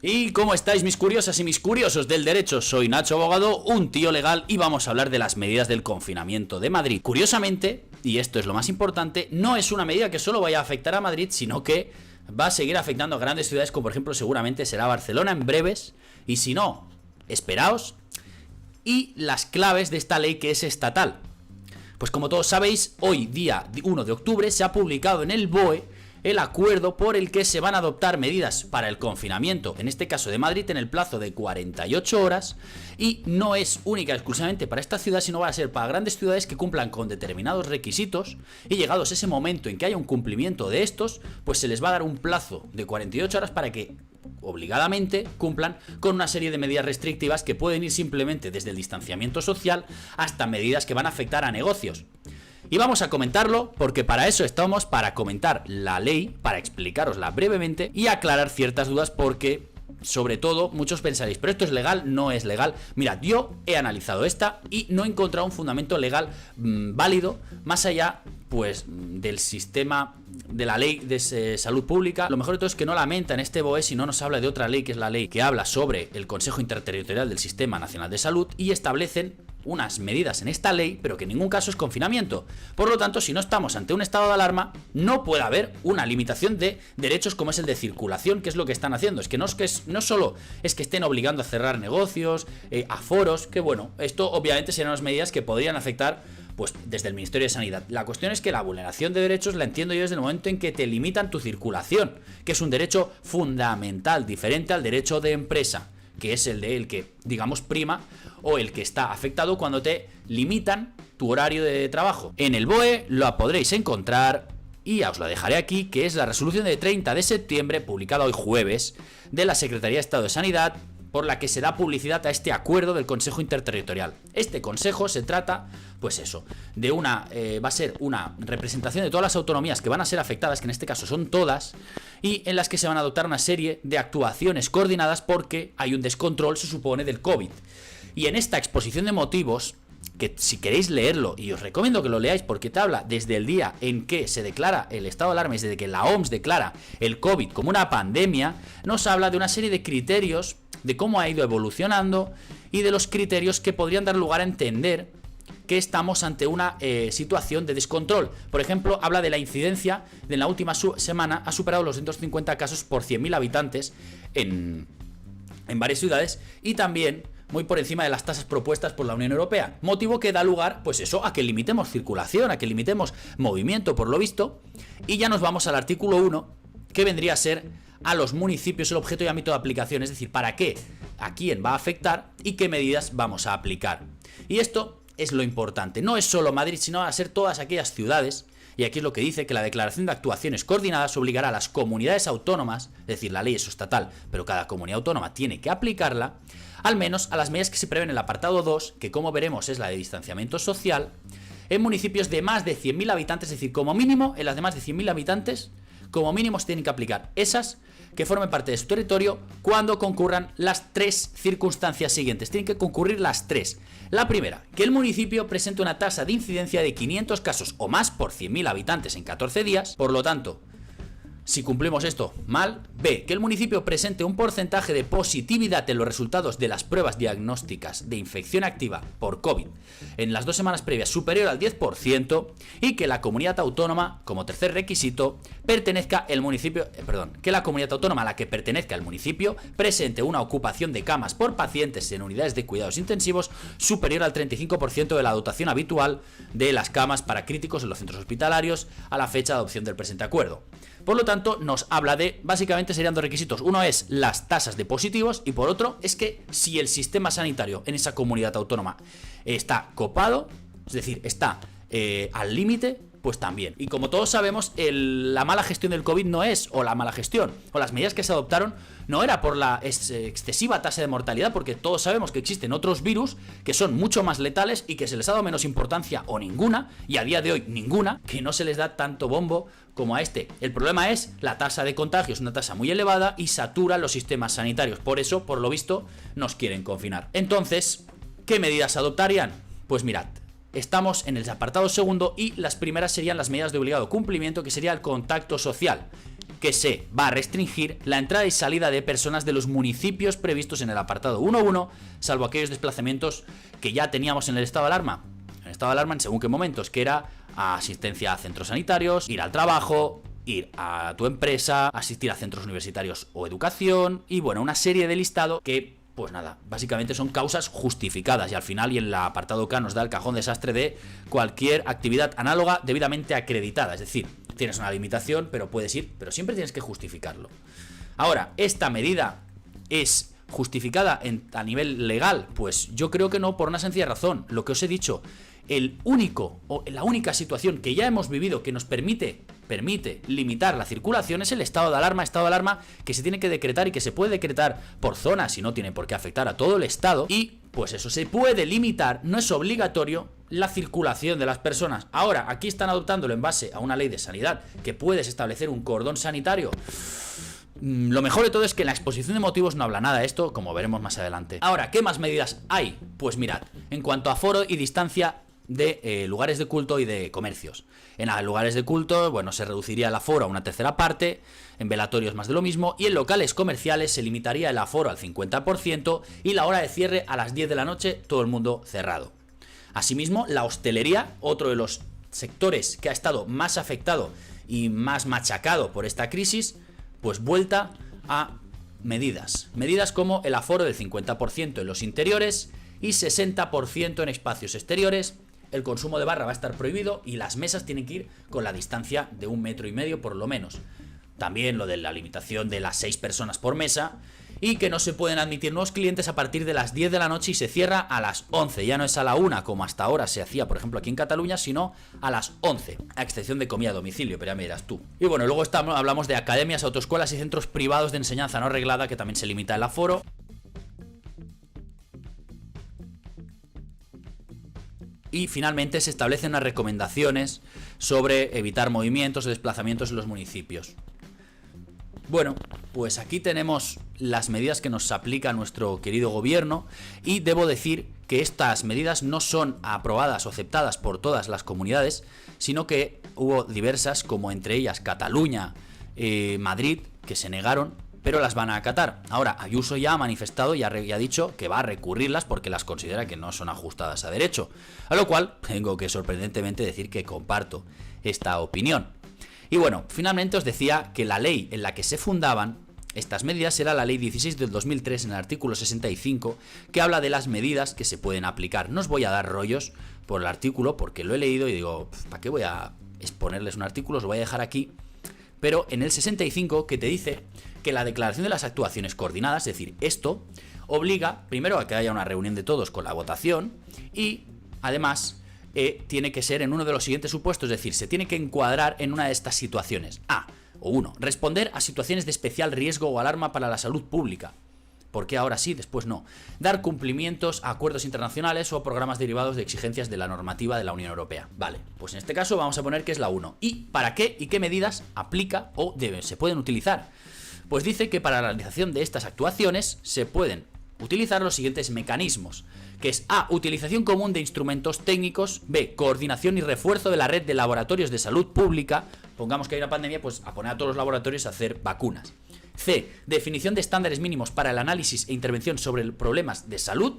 ¿Y cómo estáis, mis curiosas y mis curiosos del derecho? Soy Nacho Abogado, un tío legal, y vamos a hablar de las medidas del confinamiento de Madrid. Curiosamente, y esto es lo más importante, no es una medida que solo vaya a afectar a Madrid, sino que va a seguir afectando a grandes ciudades como por ejemplo seguramente será Barcelona en breves, y si no, esperaos, y las claves de esta ley que es estatal. Pues como todos sabéis, hoy día 1 de octubre se ha publicado en el BOE el acuerdo por el que se van a adoptar medidas para el confinamiento, en este caso de Madrid, en el plazo de 48 horas, y no es única y exclusivamente para esta ciudad, sino va a ser para grandes ciudades que cumplan con determinados requisitos, y llegados ese momento en que haya un cumplimiento de estos, pues se les va a dar un plazo de 48 horas para que obligadamente cumplan con una serie de medidas restrictivas que pueden ir simplemente desde el distanciamiento social hasta medidas que van a afectar a negocios. Y vamos a comentarlo porque para eso estamos, para comentar la ley, para explicarosla brevemente y aclarar ciertas dudas porque, sobre todo, muchos pensaréis, pero esto es legal, no es legal. Mirad, yo he analizado esta y no he encontrado un fundamento legal válido más allá pues del sistema de la ley de salud pública. Lo mejor de todo es que no lamenta en este BOE, sino nos habla de otra ley, que es la ley que habla sobre el Consejo Interterritorial del Sistema Nacional de Salud, y establecen unas medidas en esta ley, pero que en ningún caso es confinamiento. Por lo tanto, si no estamos ante un estado de alarma, no puede haber una limitación de derechos como es el de circulación, que es lo que están haciendo. Es que no solo es que estén obligando a cerrar negocios, aforos, que bueno, esto obviamente serán unas medidas que podrían afectar pues desde el Ministerio de Sanidad. La cuestión es que la vulneración de derechos la entiendo yo desde el momento en que te limitan tu circulación, que es un derecho fundamental, diferente al derecho de empresa, que es el de el que, digamos, prima o el que está afectado cuando te limitan tu horario de trabajo. En el BOE lo podréis encontrar, y ya os lo dejaré aquí, que es la resolución de 30 de septiembre, publicada hoy jueves, de la Secretaría de Estado de Sanidad, por la que se da publicidad a este acuerdo del Consejo Interterritorial. Este consejo se trata, pues eso, de va a ser una representación de todas las autonomías que van a ser afectadas, que en este caso son todas, y en las que se van a adoptar una serie de actuaciones coordinadas porque hay un descontrol, se supone, del COVID. Y en esta exposición de motivos, que si queréis leerlo, y os recomiendo que lo leáis porque te habla desde el día en que se declara el estado de alarma, desde que la OMS declara el COVID como una pandemia, nos habla de una serie de criterios de cómo ha ido evolucionando y de los criterios que podrían dar lugar a entender que estamos ante una situación de descontrol. Por ejemplo, habla de la incidencia de en la última semana ha superado los 250 casos por 100.000 habitantes en varias ciudades, y también muy por encima de las tasas propuestas por la Unión Europea, motivo que da lugar, pues eso, a que limitemos circulación, a que limitemos movimiento, por lo visto. Y ya nos vamos al artículo 1, que vendría a ser a los municipios el objeto y ámbito de aplicación, es decir, para qué, a quién va a afectar y qué medidas vamos a aplicar. Y esto es lo importante, no es solo Madrid, sino a ser todas aquellas ciudades. Y aquí es lo que dice, que la declaración de actuaciones coordinadas obligará a las comunidades autónomas, es decir, la ley es estatal, pero cada comunidad autónoma tiene que aplicarla, al menos a las medidas que se prevén en el apartado 2, que como veremos es la de distanciamiento social, en municipios de más de 100.000 habitantes, es decir, como mínimo, en las de más de 100.000 habitantes, como mínimo se tienen que aplicar esas que formen parte de su territorio cuando concurran las tres circunstancias siguientes. Tienen que concurrir las tres. La primera, que el municipio presente una tasa de incidencia de 500 casos o más por 100.000 habitantes en 14 días. Por lo tanto, si cumplimos esto mal. B, que el municipio presente un porcentaje de positividad en los resultados de las pruebas diagnósticas de infección activa por COVID en las 2 semanas previas superior al 10%, y que la comunidad autónoma, como tercer requisito, que la comunidad autónoma a la que pertenezca el municipio presente una ocupación de camas por pacientes en unidades de cuidados intensivos superior al 35% de la dotación habitual de las camas para críticos en los centros hospitalarios a la fecha de adopción del presente acuerdo. Por lo tanto, nos habla de, básicamente serían 2 requisitos. Uno es las tasas de positivos y por otro es que si el sistema sanitario en esa comunidad autónoma está copado, es decir, está al límite, pues también. Y como todos sabemos, la mala gestión del COVID no es, o la mala gestión, o las medidas que se adoptaron no era por la excesiva tasa de mortalidad, porque todos sabemos que existen otros virus que son mucho más letales y que se les ha dado menos importancia o ninguna, y a día de hoy ninguna, que no se les da tanto bombo como a este. El problema es la tasa de contagio, es una tasa muy elevada y satura los sistemas sanitarios. Por eso, por lo visto, nos quieren confinar. Entonces, ¿qué medidas adoptarían? Pues mirad, estamos en el apartado segundo y las primeras serían las medidas de obligado cumplimiento, que sería el contacto social. que se va a restringir la entrada y salida de personas de los municipios previstos en el apartado 1.1, salvo aquellos desplazamientos que ya teníamos en el estado de alarma. En el estado de alarma, en según qué momentos, que era asistencia a centros sanitarios, ir al trabajo, ir a tu empresa, asistir a centros universitarios o educación, y bueno, una serie de listado que, pues nada, básicamente son causas justificadas, y al final y en el apartado K nos da el cajón desastre de cualquier actividad análoga debidamente acreditada, es decir, tienes una limitación, pero puedes ir, pero siempre tienes que justificarlo. Ahora, ¿esta medida es justificada a nivel legal? Pues yo creo que no, por una sencilla razón. Lo que os he dicho, la única situación que ya hemos vivido que nos permite limitar la circulación es el estado de alarma que se tiene que decretar y que se puede decretar por zonas y no tiene por qué afectar a todo el estado, y pues eso se puede limitar, no es obligatorio la circulación de las personas. Ahora, aquí están adoptándolo en base a una ley de sanidad que puedes establecer un cordón sanitario. Lo mejor de todo es que en la exposición de motivos no habla nada de esto, como veremos más adelante. Ahora, ¿qué más medidas hay? Pues mirad, en cuanto a aforo y distancia de lugares de culto y de comercios. En los lugares de culto, bueno, se reduciría el aforo a una tercera parte, en velatorios más de lo mismo, y en locales comerciales se limitaría el aforo al 50% y la hora de cierre a las 10 de la noche, todo el mundo cerrado. Asimismo, la hostelería, otro de los sectores que ha estado más afectado y más machacado por esta crisis, pues vuelta a medidas como el aforo del 50% en los interiores y 60% en espacios exteriores. El consumo de barra va a estar prohibido y las mesas tienen que ir con la distancia de 1,5 metros por lo menos. También lo de la limitación de las 6 personas por mesa, y que no se pueden admitir nuevos clientes a partir de las 10 de la noche y se cierra a las 11. Ya no es a la 1 como hasta ahora se hacía, por ejemplo, aquí en Cataluña, sino a las 11, a excepción de comida a domicilio, pero ya me dirás tú. Y bueno, luego hablamos de academias, autoescuelas y centros privados de enseñanza no reglada, que también se limita el aforo. Y finalmente se establecen unas recomendaciones sobre evitar movimientos o desplazamientos en los municipios. Bueno, pues aquí tenemos las medidas que nos aplica nuestro querido gobierno, y debo decir que estas medidas no son aprobadas o aceptadas por todas las comunidades, sino que hubo diversas, como entre ellas Cataluña, Madrid, que se negaron, pero las van a acatar. Ahora, Ayuso ya ha manifestado y ha dicho que va a recurrirlas porque las considera que no son ajustadas a derecho, a lo cual tengo que sorprendentemente decir que comparto esta opinión. Y bueno, finalmente os decía que la ley en la que se fundaban estas medidas era la ley 16 del 2003 en el artículo 65, que habla de las medidas que se pueden aplicar. No os voy a dar rollos por el artículo porque lo he leído y digo, ¿para qué voy a exponerles un artículo? Os lo voy a dejar aquí. Pero en el 65, que te dice que la declaración de las actuaciones coordinadas, es decir, esto obliga primero a que haya una reunión de todos con la votación, y además tiene que ser en uno de los siguientes supuestos, es decir, se tiene que encuadrar en una de estas situaciones. O 1. Responder a situaciones de especial riesgo o alarma para la salud pública. Porque ahora sí, después no. Dar cumplimientos a acuerdos internacionales o programas derivados de exigencias de la normativa de la Unión Europea. Vale, pues en este caso vamos a poner que es la 1. ¿Y para qué y qué medidas aplica o se pueden utilizar? Pues dice que para la realización de estas actuaciones se pueden utilizar los siguientes mecanismos, que es A. Utilización común de instrumentos técnicos. B. Coordinación y refuerzo de la red de laboratorios de salud pública. Pongamos que hay una pandemia, pues a poner a todos los laboratorios a hacer vacunas. C. Definición de estándares mínimos para el análisis e intervención sobre problemas de salud.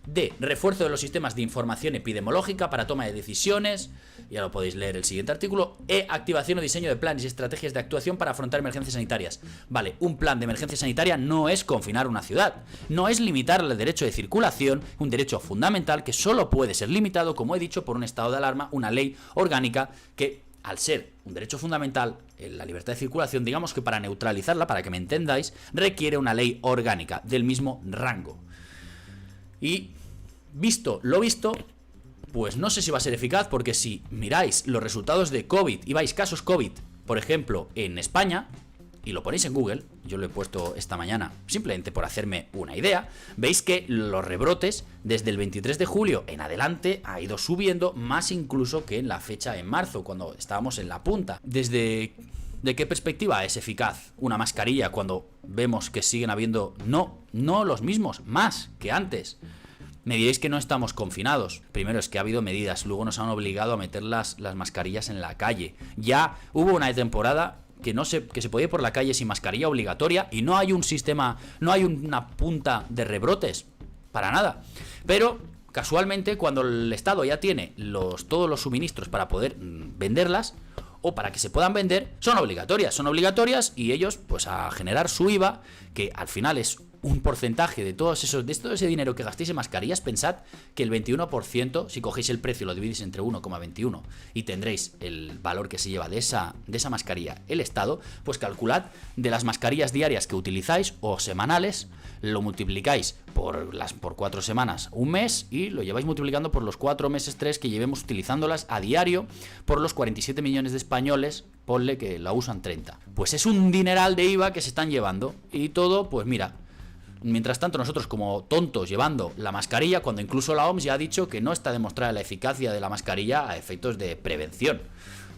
D. Refuerzo de los sistemas de información epidemiológica para toma de decisiones. Ya lo podéis leer el siguiente artículo. E. Activación o diseño de planes y estrategias de actuación para afrontar emergencias sanitarias. Vale, un plan de emergencia sanitaria no es confinar una ciudad, no es limitar el derecho de circulación, un derecho fundamental que solo puede ser limitado, como he dicho, por un estado de alarma, una ley orgánica que, al ser un derecho fundamental, la libertad de circulación, digamos que para neutralizarla, para que me entendáis, requiere una ley orgánica del mismo rango. Y visto lo visto, pues no sé si va a ser eficaz, porque si miráis los resultados de COVID y vais casos COVID, por ejemplo, en España, y lo ponéis en Google, yo lo he puesto esta mañana simplemente por hacerme una idea, veis que los rebrotes desde el 23 de julio en adelante ha ido subiendo más incluso que en la fecha en marzo, cuando estábamos en la punta. ¿De qué perspectiva es eficaz una mascarilla cuando vemos que siguen habiendo, no los mismos, más que antes? Me diréis que no estamos confinados. Primero es que ha habido medidas, luego nos han obligado a meter las mascarillas en la calle. Ya hubo una temporada, que se puede ir por la calle sin mascarilla obligatoria y no hay un sistema, no hay una punta de rebrotes, para nada. Pero casualmente, cuando el Estado ya tiene todos los suministros para poder venderlas, o para que se puedan vender, son obligatorias y ellos, pues a generar su IVA, que al final es un porcentaje de todo ese dinero que gastéis en mascarillas. Pensad que el 21%, si cogéis el precio y lo dividís entre 1,21 y tendréis el valor que se lleva de esa mascarilla el Estado, pues calculad de las mascarillas diarias que utilizáis o semanales, lo multiplicáis por 4 semanas, un mes, y lo lleváis multiplicando por los 4 meses, 3 que llevemos utilizándolas a diario, por los 47 millones de españoles, ponle que la usan 30. Pues es un dineral de IVA que se están llevando, y todo, pues mira. Mientras tanto, nosotros como tontos llevando la mascarilla, cuando incluso la OMS ya ha dicho que no está demostrada la eficacia de la mascarilla a efectos de prevención.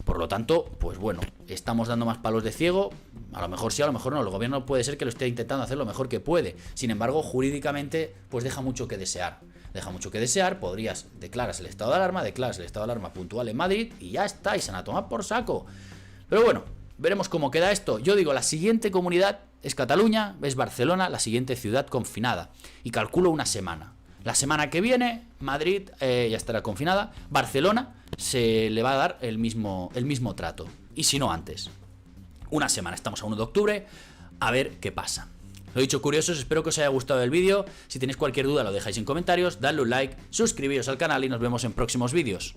Por lo tanto, pues bueno, estamos dando más palos de ciego. A lo mejor sí, a lo mejor no. El gobierno puede ser que lo esté intentando hacer lo mejor que puede. Sin embargo, jurídicamente, pues deja mucho que desear. Declaras el estado de alarma puntual en Madrid y ya está, y se van a tomar por saco. Pero bueno, veremos cómo queda esto. Yo digo, la siguiente comunidad es Cataluña, es Barcelona, la siguiente ciudad confinada. Y calculo una semana. La semana que viene, Madrid ya estará confinada. Barcelona se le va a dar el mismo trato. Y si no antes. Una semana, estamos a 1 de octubre. A ver qué pasa. Lo dicho, curiosos, espero que os haya gustado el vídeo. Si tenéis cualquier duda lo dejáis en comentarios. Dadle un like, suscribiros al canal y nos vemos en próximos vídeos.